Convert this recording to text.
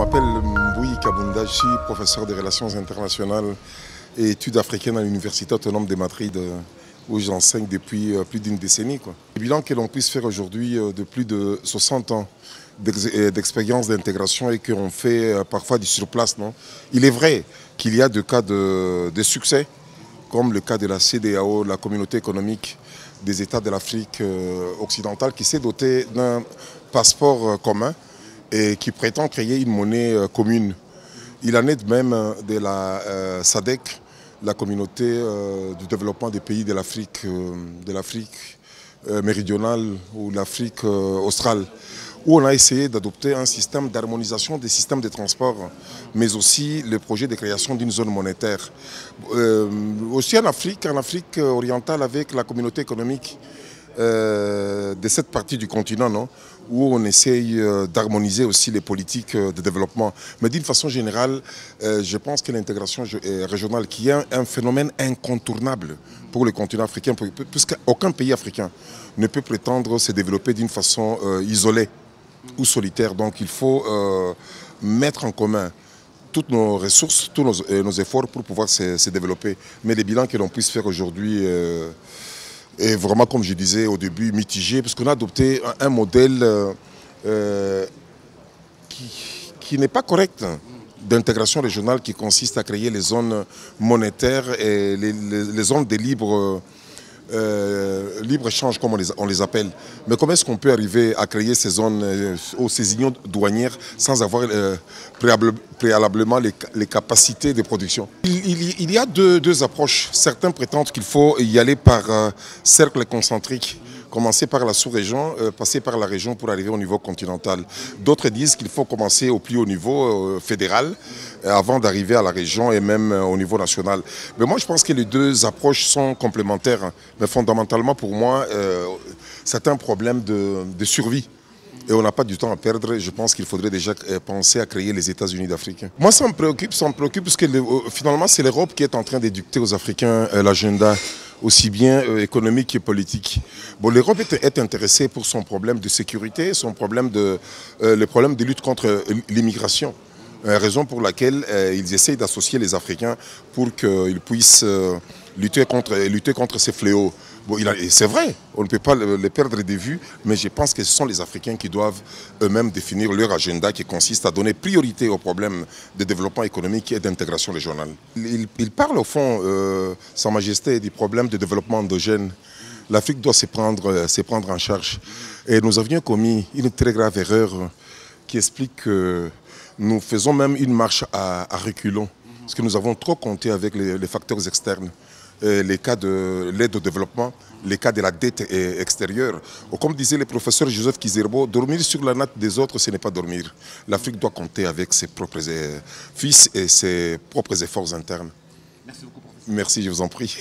m'appelle Mboui Kabunda, je suis professeur de relations internationales et études africaines à l'Université autonome de Madrid, où j'enseigne depuis plus d'une décennie. Le bilan que l'on puisse faire aujourd'hui de plus de 60 ans d'expérience d'intégration et qu'on fait parfois du surplace, non? Il est vrai qu'il y a des cas de succès, comme le cas de la CEDEAO, la communauté économique des États de l'Afrique occidentale, qui s'est dotée d'un passeport commun et qui prétend créer une monnaie commune. Il en est de même de la SADC, la communauté du développement des pays de l'Afrique méridionale ou l'Afrique australe, où on a essayé d'adopter un système d'harmonisation des systèmes de transport, mais aussi le projet de création d'une zone monétaire. Aussi en Afrique orientale, avec la communauté économique de cette partie du continent, non, où on essaye d'harmoniser aussi les politiques de développement. Mais d'une façon générale, je pense que l'intégration régionale, qui est un phénomène incontournable pour le continent africain, puisqu'aucun pays africain ne peut prétendre se développer d'une façon isolée ou solitaire. Donc il faut mettre en commun toutes nos ressources, tous nos efforts pour pouvoir se développer. Mais les bilans que l'on puisse faire aujourd'hui est vraiment, comme je disais au début, mitigé, parce qu'on a adopté un modèle qui n'est pas correct d'intégration régionale, qui consiste à créer les zones monétaires et les zones de libre-échange, comme on les appelle. Mais comment est-ce qu'on peut arriver à créer ces zones, ces unions douanières, sans avoir préalablement les capacités de production? Il y a deux approches. Certains prétendent qu'il faut y aller par cercle concentrique, commencer par la sous-région, passer par la région pour arriver au niveau continental. D'autres disent qu'il faut commencer au plus haut niveau fédéral avant d'arriver à la région et même au niveau national. Mais moi, je pense que les deux approches sont complémentaires. Mais fondamentalement, pour moi, c'est un problème de survie. Et on n'a pas du temps à perdre. Je pense qu'il faudrait déjà penser à créer les États-Unis d'Afrique. Moi, ça me préoccupe parce que finalement, c'est l'Europe qui est en train d'éduquer aux Africains l'agenda, aussi bien économique que politique. Bon, l'Europe est intéressée pour son problème de sécurité, le problème de lutte contre l'immigration. Raison pour laquelle ils essayent d'associer les Africains pour qu'ils puissent lutter contre ces fléaux. Bon, c'est vrai, on ne peut pas les perdre de vue, mais je pense que ce sont les Africains qui doivent eux-mêmes définir leur agenda, qui consiste à donner priorité aux problèmes de développement économique et d'intégration régionale. Il parle au fond, Sa Majesté, du problème de développement endogène. L'Afrique doit se prendre en charge. Et nous avions commis une très grave erreur qui explique que nous faisons même une marche à reculons, parce que nous avons trop compté avec les facteurs externes. Les cas de l'aide au développement, les cas de la dette extérieure. Comme disait le professeur Joseph Kizerbo, dormir sur la natte des autres, ce n'est pas dormir. L'Afrique doit compter avec ses propres fils et ses propres efforts internes. Merci beaucoup, professeur. Merci, je vous en prie.